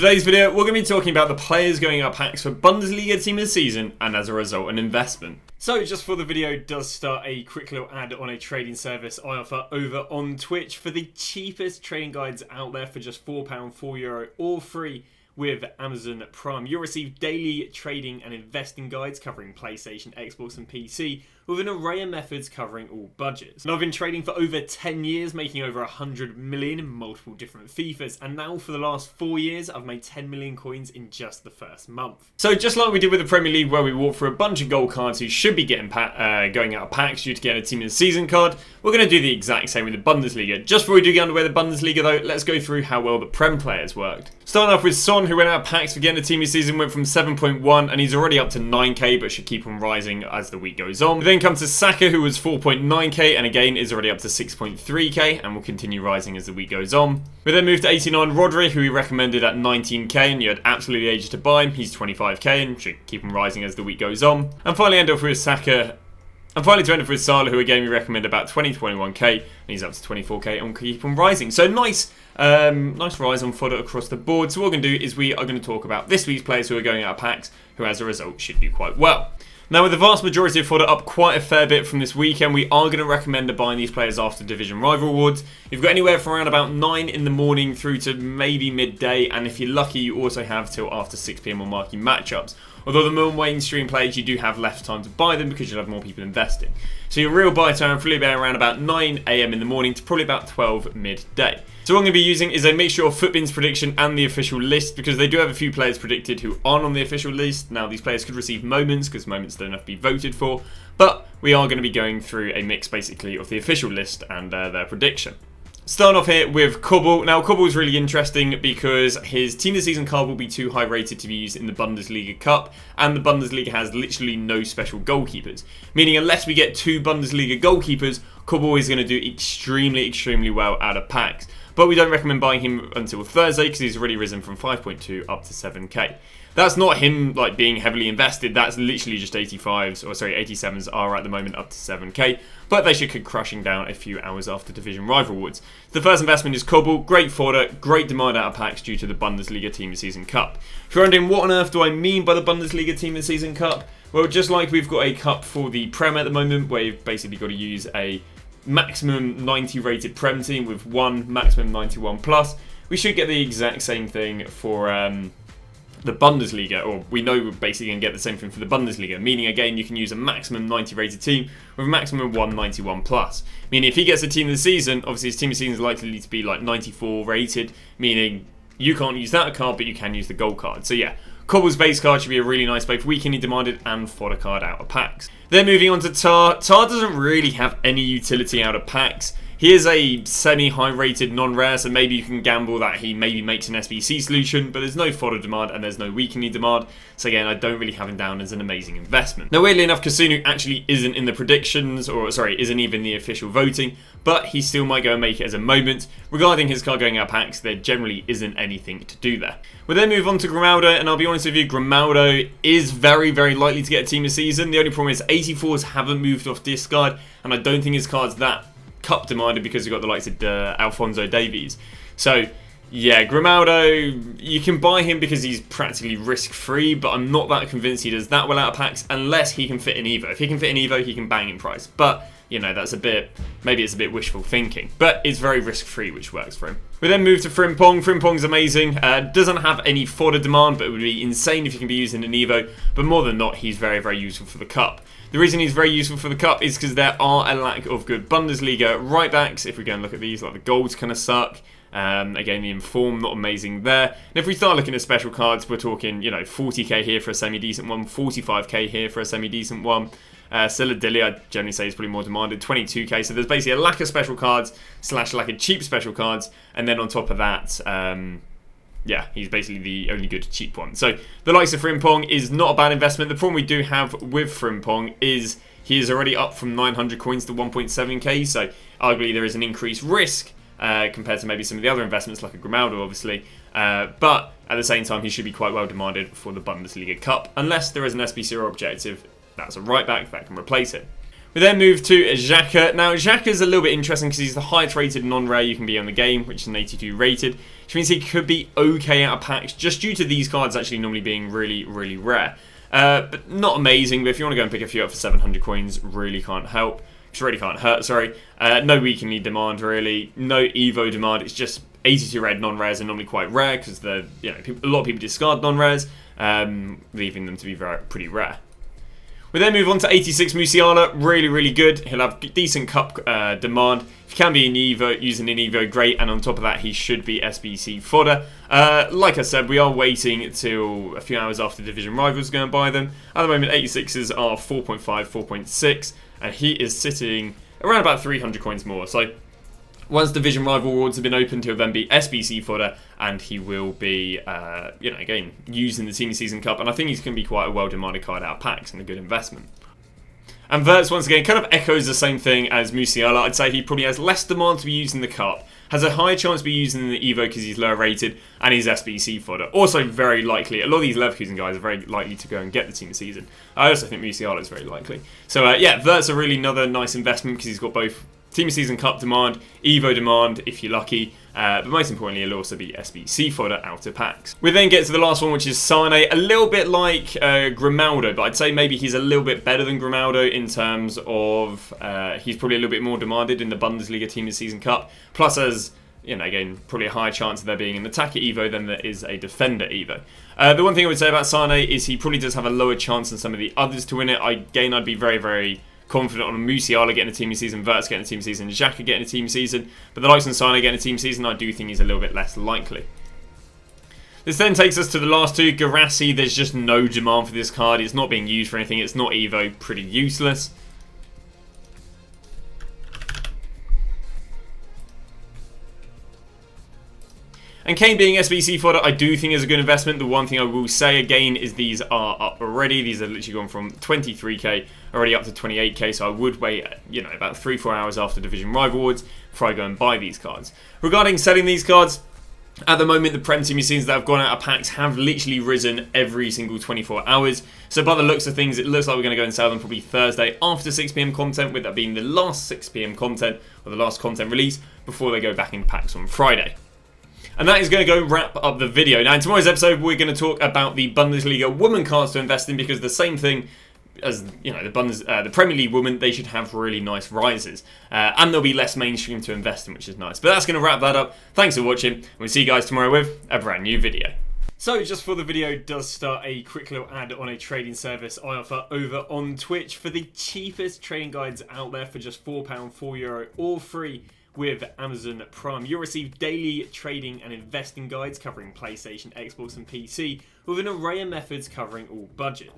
Today's video, we're going to be talking about the players going up packs for Bundesliga team of the season and as a result an investment. So just before the video does start, a quick little ad on a trading service I offer over on Twitch for the cheapest trading guides out there for just £4, €4, all free with Amazon Prime. You'll receive daily trading and investing guides covering PlayStation, Xbox and PC with an array of methods covering all budgets. And I've been trading for over 10 years, making over 100 million in multiple different FIFAs, and now for the last 4 years I've made 10 million coins in just the first month. So just like we did with the Premier League where we walked through a bunch of gold cards who should be getting going out of packs due to getting a team of the season card, we're going to do the exact same with the Bundesliga. Just before we do get underway the Bundesliga though, let's go through how well the Prem players worked. Starting off with Son, who went out of packs for getting a team of the season, went from 7.1 and he's already up to 9k but should keep on rising as the week goes on. We then come to Saka, who was 4.9k and again is already up to 6.3k and will continue rising as the week goes on. We then moved to 89 Rodri, who we recommended at 19k and you had absolutely ages to buy him. He's 25k and should keep on rising as the week goes on. And finally end off with Saka. And finally to end off with Salah, who again we recommend about 20 to 21k and he's up to 24k and will keep on rising. So nice rise on fodder across the board. So what we're going to do is we are going to talk about this week's players who are going out of packs, who as a result should do quite well. Now, with the vast majority of fodder up quite a fair bit from this weekend, we are going to recommend buying these players after Division Rival Awards. You've got anywhere from around about 9 in the morning through to maybe midday, and if you're lucky, you also have till after 6 PM on marquee matchups. Although the more mainstream players, you do have less time to buy them because you'll have more people investing. So your real buy time will probably be around about 9 AM in the morning to probably about 12 midday. So what I'm going to be using is a mixture of Footbin's prediction and the official list, because they do have a few players predicted who aren't on the official list. Now these players could receive moments because moments don't have to be voted for, but we are going to be going through a mix basically of the official list and their prediction. Starting off here with Kobel. Now Kobel is really interesting because his team of the season card will be too high rated to be used in the Bundesliga Cup, and the Bundesliga has literally no special goalkeepers. Meaning unless we get 2 Bundesliga goalkeepers, Kobel is going to do extremely well out of packs. But we don't recommend buying him until Thursday because he's already risen from 5.2 up to 7k. That's not him like being heavily invested, that's literally just 87s are at the moment up to 7k, but they should come crushing down a few hours after Division Rival Awards. The first investment is Kobel, great fodder, great demand out of packs due to the Bundesliga Team of the Season Cup. If you're wondering what on earth do I mean by the Bundesliga Team of the Season Cup, well, just like we've got a cup for the Prem at the moment where you've basically got to use a maximum 90 rated Prem team with one maximum 91 plus, we should get the exact same thing for the Bundesliga, or we know we're basically going to get the same thing for the Bundesliga, meaning again you can use a maximum 90 rated team with a maximum 191 plus. Meaning if he gets a team of the season, obviously his team of the season is likely to be like 94 rated, meaning you can't use that card but you can use the gold card. So yeah, Kobel's base card should be a really nice both weekly demanded and fodder card out of packs. Then moving on to Tar. Tar doesn't really have any utility out of packs. He is a semi-high rated non-rare, so maybe you can gamble that he maybe makes an SBC solution, but there's no fodder demand and there's no weekly demand, so again I don't really have him down as an amazing investment. Now weirdly enough, Kasunu actually isn't in the predictions, or sorry, isn't even the official voting, but he still might go and make it as a moment. Regarding his card going out packs, there generally isn't anything to do there. We'll then move on to Grimaldo, and I'll be honest with you, Grimaldo is very likely to get a team of season. The only problem is 84s haven't moved off discard, and I don't think his card's that cup demanded because we've got the likes of Alphonso Davies. So yeah, Grimaldo, you can buy him because he's practically risk free, but I'm not that convinced he does that well out of packs unless he can fit in Evo. If he can fit in Evo, he can bang in price, but you know, that's a bit, maybe it's a bit wishful thinking, but it's very risk free, which works for him. We then move to Frimpong. Frimpong's amazing, doesn't have any fodder demand, but it would be insane if he can be used in an Evo, but more than not, he's very useful for the cup. The reason he's very useful for the cup is because there are a lack of good Bundesliga right backs. If we go and look at these, like the golds kind of suck. Again, the inform, not amazing there. And if we start looking at special cards, we're talking, you know, 40k here for a semi-decent one, 45k here for a semi-decent one. Siladilli, I'd generally say is probably more demanded, 22k. So there's basically a lack of special cards / lack of cheap special cards. And then on top of that, yeah, he's basically the only good cheap one. So the likes of Frimpong is not a bad investment. The problem we do have with Frimpong is he is already up from 900 coins to 1.7k. So arguably there is an increased risk compared to maybe some of the other investments like a Grimaldo, obviously. But at the same time, he should be quite well demanded for the Bundesliga Cup, unless there is an SBC or objective that's a right back that can replace it. We then move to Xhaka. Now, Xhaka is a little bit interesting because he's the highest rated non-rare you can be on the game, which is an 82 rated, which means he could be okay out of packs just due to these cards actually normally being really, really rare. But not amazing, but if you want to go and pick a few up for 700 coins, really can't help. Which really can't hurt, sorry. No weekly demand, really. No Evo demand. It's just 82 red non-rares are normally quite rare because a lot of people discard non-rares, leaving them to be pretty rare. We then move on to 86 Musiala, really, really good. He'll have decent cup demand. If he can be an Evo, using an Evo, great. And on top of that, he should be SBC fodder. Like I said, we are waiting until a few hours after Division Rivals go and buy them. At the moment, 86s are 4.5, 4.6, and he is sitting around about 300 coins more. So once Division Rival Rewards have been opened, he'll then be SBC fodder, and he will be, again, used in the Team Season Cup. And I think he's going to be quite a well-demanded card out of packs and a good investment. And Verts, once again, kind of echoes the same thing as Musiala. I'd say he probably has less demand to be used in the Cup, has a higher chance to be used in the Evo because he's lower rated, and he's SBC fodder. Also very likely, a lot of these Leverkusen guys are very likely to go and get the Team Season. I also think Musiala is very likely. So yeah, Verts are really another nice investment because he's got both Team Season Cup demand, Evo demand if you're lucky, but most importantly it'll also be SBC fodder out of packs. We then get to the last one, which is Sane, a little bit like Grimaldo, but I'd say maybe he's a little bit better than Grimaldo in terms of he's probably a little bit more demanded in the Bundesliga Team Season Cup, plus as again, probably a higher chance of there being an attacker Evo than there is a defender Evo. The one thing I would say about Sane is he probably does have a lower chance than some of the others to win it. Again, I'd be very, very confident on Musiala getting a Team Season, Verts getting a Team Season, Xhaka getting a Team Season, but the likes of Sane getting a Team Season, I do think he's a little bit less likely. This then takes us to the last two. Guirassy, there's just no demand for this card. It's not being used for anything. It's not Evo, pretty useless. And Kane being SBC fodder, I do think is a good investment. The one thing I will say again is these are up already. These are literally gone from 23k already up to 28k. So I would wait, about 3-4 hours after Division Rival Awards before I go and buy these cards. Regarding selling these cards, at the moment, the Prem Team Seasons that have gone out of packs have literally risen every single 24 hours. So by the looks of things, it looks like we're going to go and sell them probably Thursday after 6 PM content, with that being the last 6 PM content, or the last content release, before they go back in packs on Friday. And that is going to go wrap up the video. Now, in tomorrow's episode, we're going to talk about the Bundesliga woman cards to invest in, because the same thing as the Premier League women, they should have really nice rises, and there'll be less mainstream to invest in, which is nice. But that's going to wrap that up. Thanks for watching, and we'll see you guys tomorrow with a brand new video. So, just before the video does start, a quick little ad on a trading service I offer over on Twitch for the cheapest trading guides out there for just £4, €4, all free. With Amazon Prime, you'll receive daily trading and investing guides covering PlayStation, Xbox and PC, with an array of methods covering all budgets.